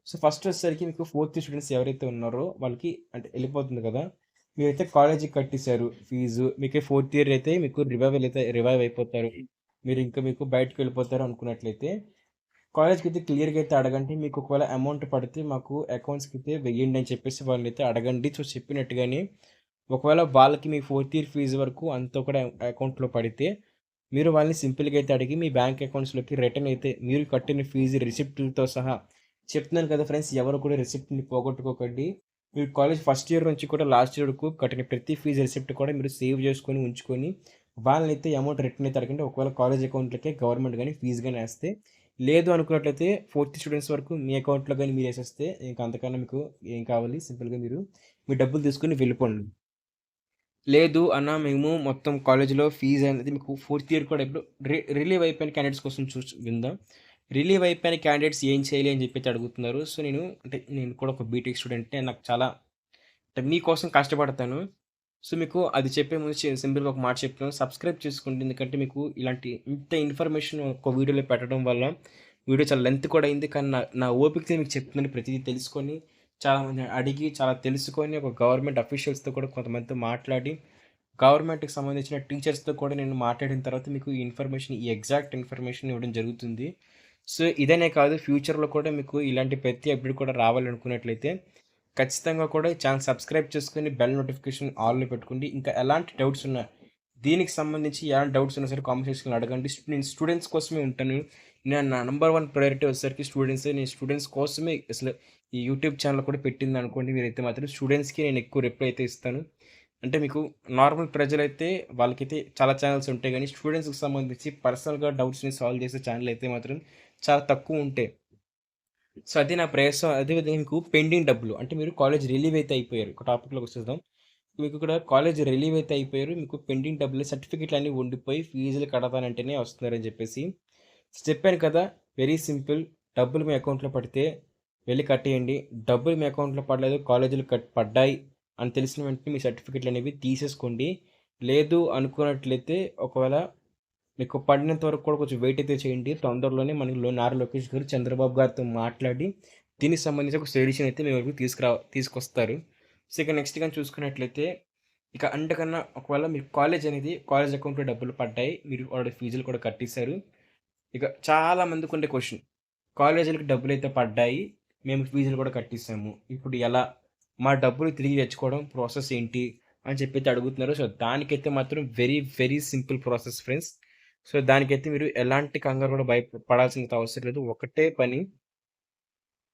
సో, ఫస్ట్ వచ్చేసరికి మీకు ఫోర్త్ ఇయర్ స్టూడెంట్స్ ఎవరైతే ఉన్నారో వాళ్ళకి అంటే ఎళ్ళిపోతుంది కదా! మీరైతే కాలేజీకి కట్టేసారు ఫీజు. మీకే ఫోర్త్ ఇయర్ అయితే మీకు రివైవ్ అయిపోతారు. మీకు బయటికెళ్ళిపోతారు అనుకున్నట్లయితే, కాలేజ్‌కైతే క్లియర్‌గా అయితే అడగండి. మీకు ఒకవేళ అమౌంట్ పడితే మాకు అకౌంట్స్‌కైతే వెయ్యండి అని చెప్పేసి వాళ్ళనైతే అడగండి. సో, చెప్పినట్టుగానే ఒకవేళ వాళ్ళకి మీ ఫోర్త్ ఇయర్ ఫీజు వరకు అంతా కూడా అకౌంట్‌లో పడితే, మీరు వాళ్ళని సింపుల్‌గా అయితే అడిగి మీ బ్యాంక్ అకౌంట్స్‌లోకి రిటర్న్ అయితే మీరు కట్టిన ఫీజు రిసిప్ట్‌లతో సహా చెప్తున్నాను కదా ఫ్రెండ్స్ ఎవరు కూడా రిసిప్ట్‌ని పోగొట్టుకోకండి. మీరు కాలేజ్ ఫస్ట్ ఇయర్ నుంచి కూడా లాస్ట్ ఇయర్ వరకు కట్టిన ప్రతి ఫీజు రిసిప్ట్ కూడా మీరు సేవ్ చేసుకొని, ఉంచుకొని వాళ్ళనైతే అమౌంట్ రిటర్న్ అయితే అడగండి. ఒకవేళ కాలేజ్ అకౌంట్‌లకే గవర్నమెంట్ గాని ఫీజు గాని ఏస్తే, లేదు అనుకున్నట్లయితే ఫోర్త్ స్టూడెంట్స్ వరకు మీ అకౌంట్‌లో గాని మీరేసేస్తే ఇంక అంతకన్నా మీకు ఏం కావాలి సింపుల్‌గా మీరు మీ డబ్బులు తీసుకొని వెళ్ళిపోండి. లేదు అన్న మేము మొత్తం కాలేజ్‌లో ఫీజ్ అనేది మీకు ఫోర్త్ ఇయర్ కూడా ఇప్పుడు రిలీవ్ అయిపోయిన క్యాండిడేట్స్ కోసం విందాం. రిలీవ్ అయిపోయిన క్యాండిడేట్స్ ఏం చేయాలి అని చెప్పేసి అడుగుతున్నారు. సో, నేను కూడా ఒక బీటెక్ స్టూడెంట్‌నే. నాకు చాలా అంటే మీకోసం కష్టపడతాను. సో, మీకు అది చెప్పే ముందు సింపుల్‌గా ఒక మాట చెప్తున్నాను. సబ్స్క్రైబ్ చేసుకోండి. ఎందుకంటే మీకు ఇలాంటి ఇంత ఇన్ఫర్మేషన్ ఒక వీడియోలో పెట్టడం వల్ల వీడియో చాలా లెంత్ కూడా అయింది. కానీ నా నా ఓపికతో మీకు చెప్తున్నాను. ప్రతిదీ తెలుసుకొని, చాలామందిని అడిగి, చాలా తెలుసుకొని ఒక గవర్నమెంట్ అఫీషియల్స్‌తో కూడా కొంతమందితో మాట్లాడి, గవర్నమెంట్‌కి సంబంధించిన టీచర్స్‌తో కూడా నేను మాట్లాడిన తర్వాత మీకు ఈ ఎగ్జాక్ట్ ఇన్ఫర్మేషన్ ఇవ్వడం జరుగుతుంది. సో, ఇదనే కాదు ఫ్యూచర్‌లో కూడా మీకు ఇలాంటి ప్రతి అప్డేట్ కూడా రావాలనుకున్నట్లయితే ఖచ్చితంగా కూడా ఈ ఛానెల్ సబ్స్క్రైబ్ చేసుకొని బెల్ నోటిఫికేషన్ ఆల్‌లో పెట్టుకోండి. ఇంకా ఎలాంటి డౌట్స్ ఉన్నా, దీనికి సంబంధించి ఎలాంటి డౌట్స్ ఉన్నా సరే కామెంట్ సెక్షన్‌లో అడగండి. నేను స్టూడెంట్స్ కోసమే ఉంటాను. నా నంబర్ 1 ప్రయారిటీ వచ్చేసరికి స్టూడెంట్సే. నేను స్టూడెంట్స్ కోసమే అసలు ఈ యూట్యూబ్ ఛానెల్ కూడా పెట్టిందనుకోండి మీరైతే మాత్రం స్టూడెంట్స్‌కి నేను ఎక్కువ రిప్లై అయితే ఇస్తాను. అంటే మీకు నార్మల్ ప్రజలైతే వాళ్ళకైతే చాలా ఛానెల్స్ ఉంటాయి గానీ, స్టూడెంట్స్‌కి సంబంధించి పర్సనల్‌గా డౌట్స్‌ని సాల్వ్ చేసే ఛానెల్ అయితే మాత్రం చాలా తక్కువుంటాయి. సో, అది నా ప్రయాసం. అదే విధంగా మీకు పెండింగ్ డబ్బులు అంటే మీరు కాలేజ్ రిలీవ్ అయితే అయిపోయారు. ఒక టాపిక్‌లోకి వచ్చేద్దాం. మీకు కూడా కాలేజ్ రిలీవ్ అయితే అయిపోయారు. మీకు పెండింగ్ డబ్బులు సర్టిఫికేట్‌లన్నీ ఉండిపోయి ఫీజులు కడతానంటేనే వస్తున్నారని చెప్పేసి చెప్పాను కదా! Very simple. డబ్బులు మీ అకౌంట్‌లో పడితే వెళ్లి కట్టేయండి. డబ్బులు మీ అకౌంట్‌లో పడలేదు, కాలేజీలు పడ్డాయి అని తెలిసిన వెంటనే మీ సర్టిఫికేట్‌లనేవి తీసేసుకోండి. లేదు అనుకున్నట్లయితే ఒకవేళ మీకు పడినంత వరకు కూడా కొంచెం వెయిట్ అయితే చేయండి. తొందరలోనే మనకి నారా లోకేష్ గారు చంద్రబాబు గారితో మాట్లాడి దీనికి సంబంధించి ఒక సొల్యూషన్ అయితే మీ వరకు తీసుకొస్తారు. సో, ఇక నెక్స్ట్ గాని చూసుకున్నట్లయితే ఇక అంతకన్నా ఒకవేళ మీకు కాలేజ్ అకౌంట్‌లో డబ్బులు పడ్డాయి. మీరు ఆల్రెడీ ఫీజులు కూడా కట్టేసారు. ఇక చాలా మందికుండే క్వెషన్. కాలేజీలకి డబ్బులైతే పడ్డాయి. మేము ఫీజులు కూడా కట్టేసాము. ఇప్పుడు ఎలా? మా డబ్బులు తిరిగి తెచ్చుకోవడం ప్రాసెస్ ఏంటి? అని చెప్పైతే అడుగుతున్నారు. సో, దానికైతే మాత్రం very, very simple process friends. So, దానికైతే మీరు ఎలాంటి కంగారు కూడా పడాల్సినంత అవసరం లేదు. ఒకటే పని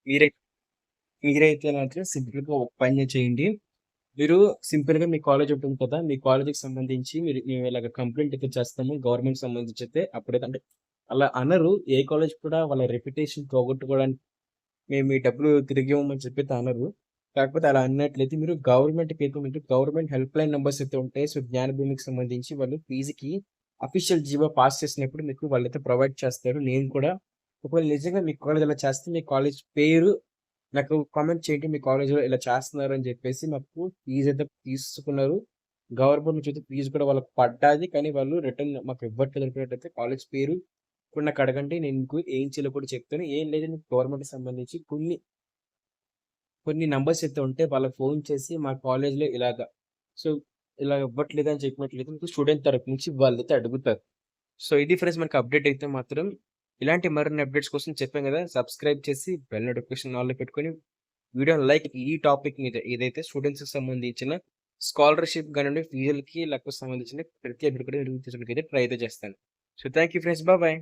మీరై మీరైతే మాత్రం సింపుల్‌గా ఒక పని చేయండి. మీరు సింపుల్‌గా మీ కాలేజ్ ఉంటుంది కదా! మీ కాలేజ్‌కి సంబంధించి మేము ఇలాగ కంప్లెయింట్ అయితే చేస్తాము. గవర్నమెంట్‌కి సంబంధించయితే అప్పుడైతే అంటే అలా అనరు. ఏ కాలేజ్ కూడా వాళ్ళ రెప్యుటేషన్ పోగొట్టుకోవడానికి మేము మీ డబ్బులు తిరిగివ్వమని చెప్పైతే అనరు. కాకపోతే అలా అన్నట్లయితే మీరు గవర్నమెంట్‌కైతే మీకు గవర్నమెంట్ హెల్ప్‌లైన్ నంబర్స్ అయితే ఉంటాయి. సో, జ్ఞానభూమికి సంబంధించి వాళ్ళు ఫీజ్‌కి అఫీషియల్ జీవో పాస్ చేసినప్పుడు మీకు వాళ్ళైతే ప్రొవైడ్ చేస్తారు. నేను కూడా ఒకవేళ నిజంగా మీ కాలేజ్ అలా చేస్తే మీ కాలేజ్ పేరు నాకు కామెంట్ చేయండి. మీ కాలేజ్‌లో ఇలా చేస్తున్నారు అని చెప్పేసి మాకు ఫీజయితే తీసుకున్నారు. గవర్నమెంట్ నుంచి అయితే ఫీజ్ కూడా వాళ్ళకి పడ్డాది. కానీ వాళ్ళు రిటర్న్ మాకు ఇవ్వట్లేదు అనుకున్నట్టయితే కాలేజ్ పేరు కూడా నాకు అడగండి. నేను మీకు ఏం చేయాలో కూడా చెప్తాను. ఏం లేదండి గవర్నమెంట్‌కి సంబంధించి కొన్ని నంబర్స్ అయితే ఉంటే వాళ్ళకి ఫోన్ చేసి మా కాలేజ్‌లో సో, ఇలా ఇవ్వట్లేదు అని చెప్పినట్లయితే మీకు స్టూడెంట్ తరపు నుంచి వాళ్ళైతే అడుగుతారు. సో, ఇది ఫ్రెండ్స్ మనకి అప్డేట్ అయితే మాత్రం ఇలాంటి మరిన్ని అప్డేట్స్ కోసం చెప్పాను గదా! సబ్స్క్రైబ్ చేసి బెల్ నోటిఫికేషన్ ఆల్‌లో పెట్టుకొని వీడియోని లైక్ ఈ టాపిక్ మీద ఏదైతే స్టూడెంట్స్‌కి సంబంధించిన స్కాలర్‌షిప్ గానివ్వండి, ఫీజులకి లేకపోతే సంబంధించిన ప్రతి అప్డేట్ కూడా రివ్యూ తీసుకోవడానికైతే ట్రై అయితే చేస్తాను. So, thank you friends. Bye.